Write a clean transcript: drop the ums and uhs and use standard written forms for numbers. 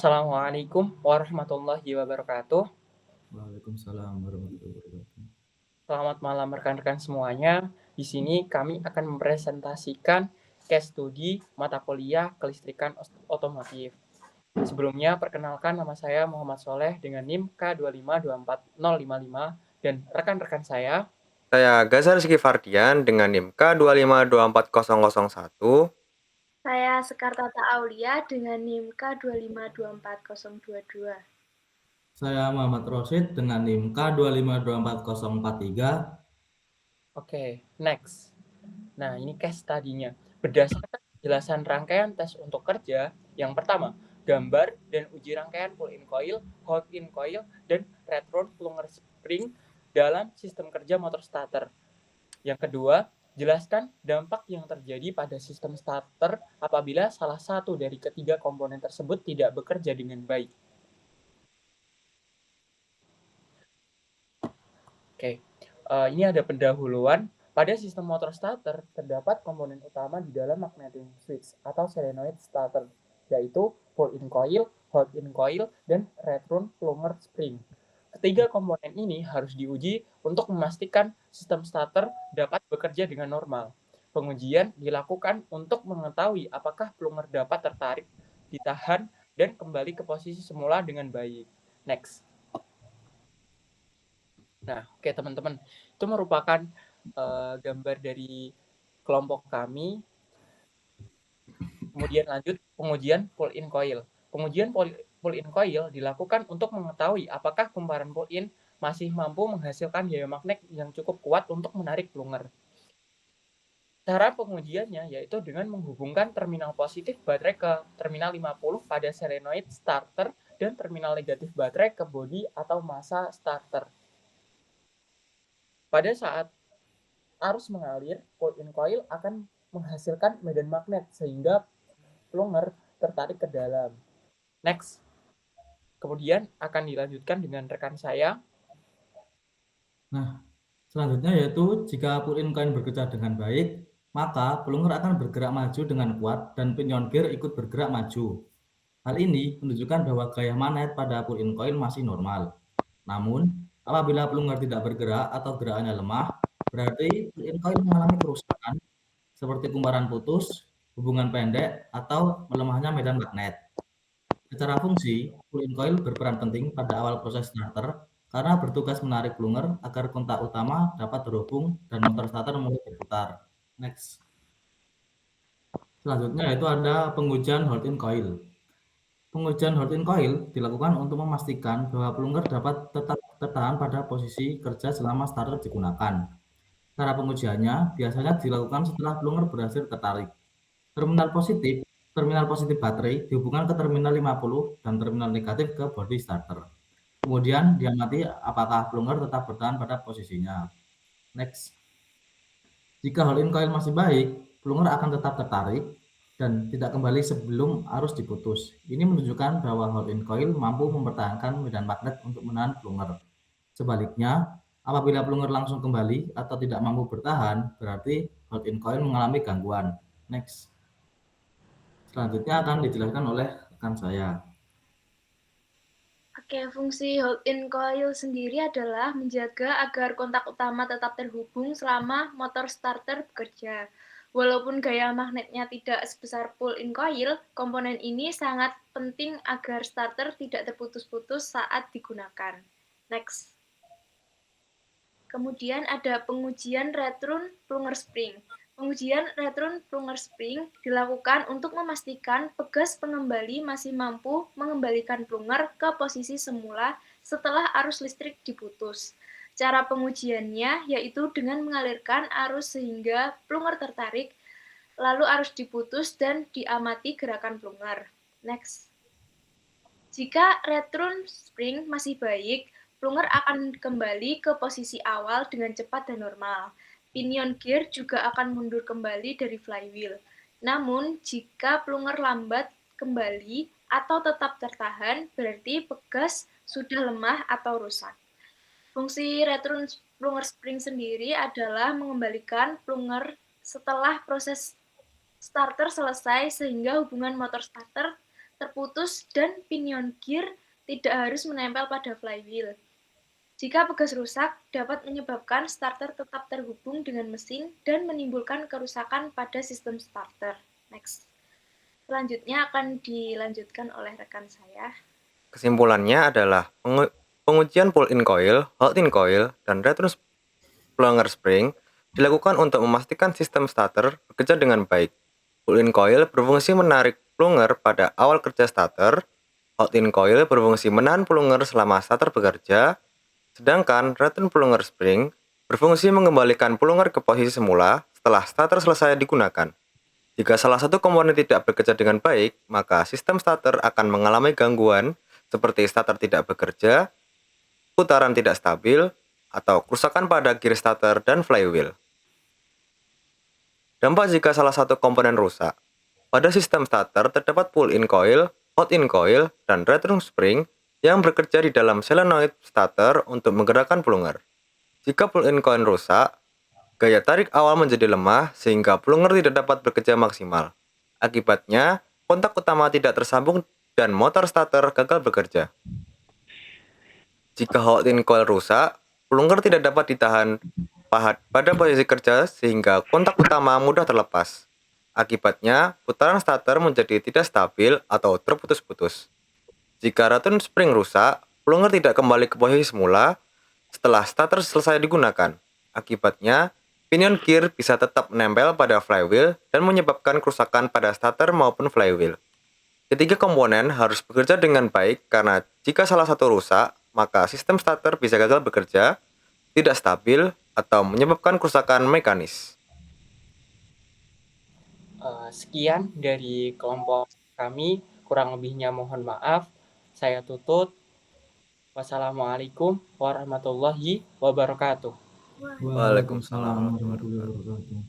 Assalamualaikum warahmatullahi wabarakatuh. Waalaikumsalam warahmatullahi wabarakatuh. Selamat malam rekan-rekan semuanya. Di sini kami akan mempresentasikan case study mata kuliah kelistrikan otomotif. Sebelumnya, perkenalkan nama saya Muhammad Soleh dengan NIM K2524055 dan rekan-rekan saya. Saya Gazhar Rizky Fardian dengan NIM K2524001. Saya Sekar Tata Aulia dengan NIM K2524022. Saya Muhammad Rosid dengan NIM K2524043. Oke, next. Nah, ini case study-nya. Berdasarkan penjelasan rangkaian tes untuk kerja, yang pertama, gambar dan uji rangkaian pull-in coil, hold-in coil, dan return plunger spring dalam sistem kerja motor starter. Yang kedua, jelaskan dampak yang terjadi pada sistem starter apabila salah satu dari ketiga komponen tersebut tidak bekerja dengan baik. Oke, ini ada pendahuluan. Pada sistem motor starter, terdapat komponen utama di dalam magnetic switch atau solenoid starter, yaitu pull-in coil, hold-in coil, dan return plunger spring. Ketiga komponen ini harus diuji untuk memastikan sistem starter dapat bekerja dengan normal. Pengujian dilakukan untuk mengetahui apakah plunger dapat tertarik, ditahan, dan kembali ke posisi semula dengan baik. Next. Nah, oke teman-teman, itu merupakan gambar dari kelompok kami. Kemudian lanjut pengujian pull-in coil. Pengujian pull-in coil dilakukan untuk mengetahui apakah kumparan pull-in masih mampu menghasilkan gaya magnet yang cukup kuat untuk menarik plunger. Cara pengujiannya yaitu dengan menghubungkan terminal positif baterai ke terminal 50 pada solenoid starter dan terminal negatif baterai ke bodi atau massa starter. Pada saat arus mengalir, pull-in coil akan menghasilkan medan magnet sehingga plunger tertarik ke dalam. Next. Kemudian akan dilanjutkan dengan rekan saya. Nah, selanjutnya yaitu jika pull-in coil bekerja dengan baik, maka plunger akan bergerak maju dengan kuat dan pinion gear ikut bergerak maju. Hal ini menunjukkan bahwa gaya magnet pada pull-in coil masih normal. Namun, apabila plunger tidak bergerak atau gerakannya lemah, berarti pull-in coil mengalami kerusakan seperti kumparan putus, hubungan pendek, atau melemahnya medan magnet. Secara fungsi, pull-in coil berperan penting pada awal proses starter karena bertugas menarik plunger agar kontak utama dapat terhubung dan motor starter mulai berputar. Next. Selanjutnya yaitu ada pengujian hold-in coil. Pengujian hold-in coil dilakukan untuk memastikan bahwa plunger dapat tetap tertahan pada posisi kerja selama starter digunakan. Cara pengujiannya biasanya dilakukan setelah plunger berhasil tertarik. Terminal positif baterai dihubungkan ke terminal 50 dan terminal negatif ke body starter. Kemudian diamati apakah plunger tetap bertahan pada posisinya. Next. Jika hold-in coil masih baik, plunger akan tetap tertarik dan tidak kembali sebelum arus diputus. Ini menunjukkan bahwa hold-in coil mampu mempertahankan medan magnet untuk menahan plunger. Sebaliknya, apabila plunger langsung kembali atau tidak mampu bertahan, berarti hold-in coil mengalami gangguan. Next. Selanjutnya akan dijelaskan oleh rekan saya. Oke, fungsi hold-in coil sendiri adalah menjaga agar kontak utama tetap terhubung selama motor starter bekerja. Walaupun gaya magnetnya tidak sebesar pull-in coil, komponen ini sangat penting agar starter tidak terputus-putus saat digunakan. Next. Kemudian ada pengujian return plunger spring. Pengujian return plunger spring dilakukan untuk memastikan pegas pengembali masih mampu mengembalikan plunger ke posisi semula setelah arus listrik diputus. Cara pengujiannya yaitu dengan mengalirkan arus sehingga plunger tertarik, lalu arus diputus dan diamati gerakan plunger. Next. Jika return spring masih baik, plunger akan kembali ke posisi awal dengan cepat dan normal. Pinion gear juga akan mundur kembali dari flywheel. Namun, jika plunger lambat kembali atau tetap tertahan, berarti pegas sudah lemah atau rusak. Fungsi return plunger spring sendiri adalah mengembalikan plunger setelah proses starter selesai sehingga hubungan motor starter terputus, dan pinion gear tidak harus menempel pada flywheel. Jika pegas rusak, dapat menyebabkan starter tetap terhubung dengan mesin dan menimbulkan kerusakan pada sistem starter. Next. Selanjutnya akan dilanjutkan oleh rekan saya. Kesimpulannya adalah pengujian pull-in coil, hold-in coil, dan return plunger spring dilakukan untuk memastikan sistem starter bekerja dengan baik. Pull-in coil berfungsi menarik plunger pada awal kerja starter, hold-in coil berfungsi menahan plunger selama starter bekerja, sedangkan return plunger spring berfungsi mengembalikan plunger ke posisi semula setelah starter selesai digunakan. Jika salah satu komponen tidak bekerja dengan baik, maka sistem starter akan mengalami gangguan seperti starter tidak bekerja, putaran tidak stabil, atau kerusakan pada gear starter dan flywheel. Dampak jika salah satu komponen rusak. Pada sistem starter terdapat pull-in coil, hold-in coil, dan return spring yang bekerja di dalam solenoid starter untuk menggerakkan plunger. Jika pull-in coil rusak, gaya tarik awal menjadi lemah sehingga plunger tidak dapat bekerja maksimal. Akibatnya, kontak utama tidak tersambung dan motor starter gagal bekerja. Jika hold-in coil rusak, plunger tidak dapat ditahan pada posisi kerja sehingga kontak utama mudah terlepas. Akibatnya, putaran starter menjadi tidak stabil atau terputus-putus. Jika return spring rusak, plunger tidak kembali ke posisi semula setelah starter selesai digunakan. Akibatnya, pinion gear bisa tetap menempel pada flywheel dan menyebabkan kerusakan pada starter maupun flywheel. Ketiga komponen harus bekerja dengan baik karena jika salah satu rusak, maka sistem starter bisa gagal bekerja, tidak stabil, atau menyebabkan kerusakan mekanis. Sekian dari kelompok kami, kurang lebihnya mohon maaf. Saya tutup. Wassalamualaikum warahmatullahi wabarakatuh. Waalaikumsalam warahmatullahi wabarakatuh.